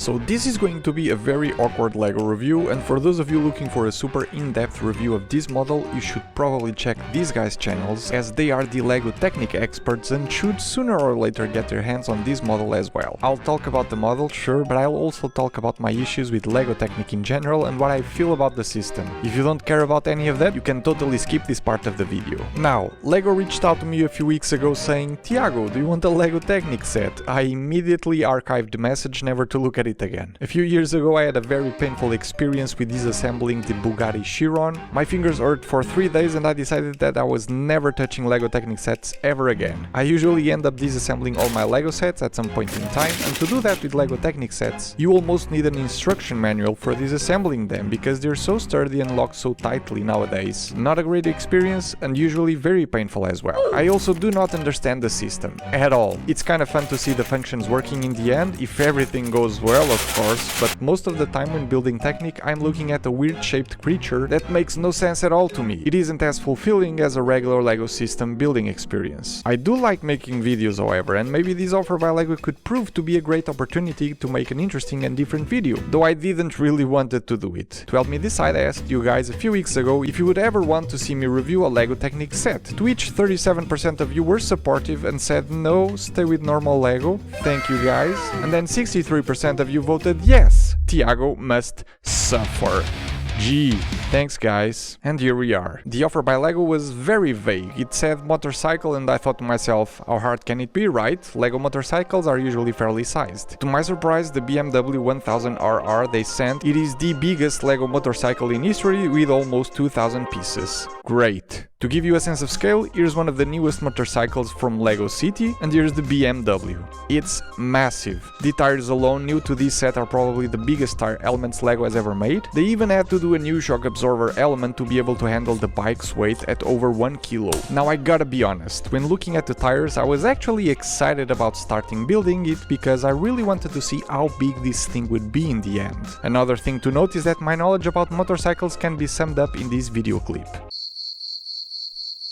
So this is going to be a very awkward LEGO review, and for those of you looking for a super in-depth review of this model, you should probably check these guys' channels, as they are the LEGO Technic experts and should sooner or later get their hands on this model as well. I'll talk about the model, sure, but I'll also talk about my issues with LEGO Technic in general and what I feel about the system. If you don't care about any of that, you can totally skip this part of the video. Now, LEGO reached out to me a few weeks ago saying, "Tiago, do you want a LEGO Technic set?" I immediately archived the message, never to look at it again. A few years ago I had a very painful experience with disassembling the Bugatti Chiron. My fingers hurt for 3 days and I decided that I was never touching LEGO Technic sets ever again. I usually end up disassembling all my LEGO sets at some point in time, and to do that with LEGO Technic sets, you almost need an instruction manual for disassembling them because they're so sturdy and locked so tightly nowadays. Not a great experience and usually very painful as well. I also do not understand the system at all. It's kind of fun to see the functions working in the end, if everything goes well, of course, but most of the time when building Technic I'm looking at a weird shaped creature that makes no sense at all to me. It isn't as fulfilling as a regular LEGO system building experience. I do like making videos, however, and maybe this offer by LEGO could prove to be a great opportunity to make an interesting and different video, though I didn't really wanted to do it. To help me decide, I asked you guys a few weeks ago if you would ever want to see me review a LEGO Technic set, to which 37% of you were supportive and said no, stay with normal LEGO, thank you guys, and then 63% of you voted yes, Tiago must suffer. Gee, thanks guys. And here we are. The offer by LEGO was very vague. It said motorcycle and I thought to myself, how hard can it be, right? LEGO motorcycles are usually fairly sized. To my surprise, the BMW 1000RR they sent, it is the biggest LEGO motorcycle in history with almost 2000 pieces. Great. To give you a sense of scale, here's one of the newest motorcycles from LEGO City, and here's the BMW. It's massive. The tires alone new to this set are probably the biggest tire elements LEGO has ever made. They even had to do a new shock absorber element to be able to handle the bike's weight at over 1 kilo. Now I gotta be honest, when looking at the tires I was actually excited about starting building it because I really wanted to see how big this thing would be in the end. Another thing to note is that my knowledge about motorcycles can be summed up in this video clip.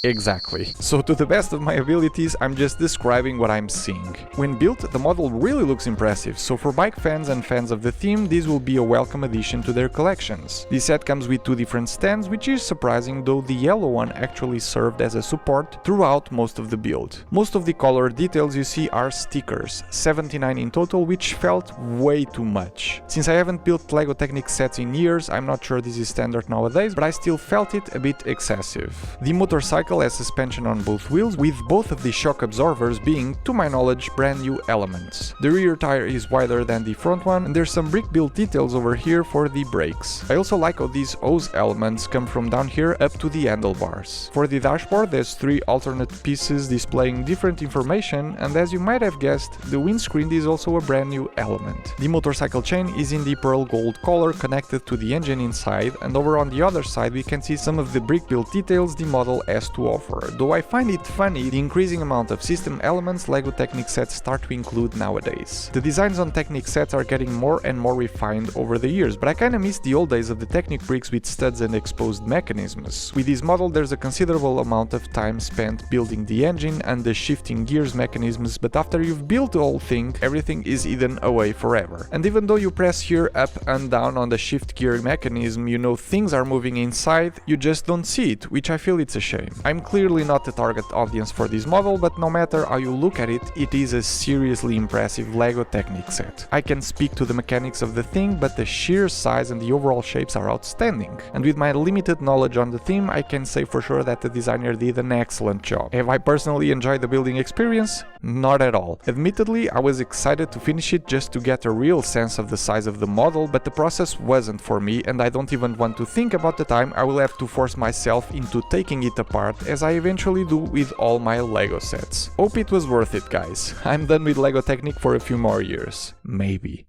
Exactly. So to the best of my abilities, I'm just describing what I'm seeing. When built, the model really looks impressive, so for bike fans and fans of the theme, this will be a welcome addition to their collections. This set comes with 2 different stands, which is surprising, though the yellow one actually served as a support throughout most of the build. Most of the color details you see are stickers, 79 in total, which felt way too much. Since I haven't built LEGO Technic sets in years, I'm not sure this is standard nowadays, but I still felt it a bit excessive. The motorcycle has suspension on both wheels, with both of the shock absorbers being, to my knowledge, brand new elements. The rear tire is wider than the front one, and there's some brick build details over here for the brakes. I also like how these hose elements come from down here up to the handlebars. For the dashboard there's 3 alternate pieces displaying different information, and as you might have guessed, the windscreen is also a brand new element. The motorcycle chain is in the pearl gold color connected to the engine inside, and over on the other side we can see some of the brick build details the model has to offer, though I find it funny the increasing amount of system elements LEGO Technic sets start to include nowadays. The designs on Technic sets are getting more and more refined over the years, but I kinda miss the old days of the Technic bricks with studs and exposed mechanisms. With this model there's a considerable amount of time spent building the engine and the shifting gears mechanisms, but after you've built the whole thing, everything is hidden away forever. And even though you press here up and down on the shift gear mechanism, you know things are moving inside, you just don't see it, which I feel it's a shame. I'm clearly not the target audience for this model, but no matter how you look at it, it is a seriously impressive LEGO Technic set. I can speak to the mechanics of the thing, but the sheer size and the overall shapes are outstanding. And with my limited knowledge on the theme, I can say for sure that the designer did an excellent job. Have I personally enjoyed the building experience? Not at all. Admittedly, I was excited to finish it just to get a real sense of the size of the model, but the process wasn't for me, and I don't even want to think about the time I will have to force myself into taking it apart, as I eventually do with all my LEGO sets. Hope it was worth it, guys. I'm done with LEGO Technic for a few more years. Maybe.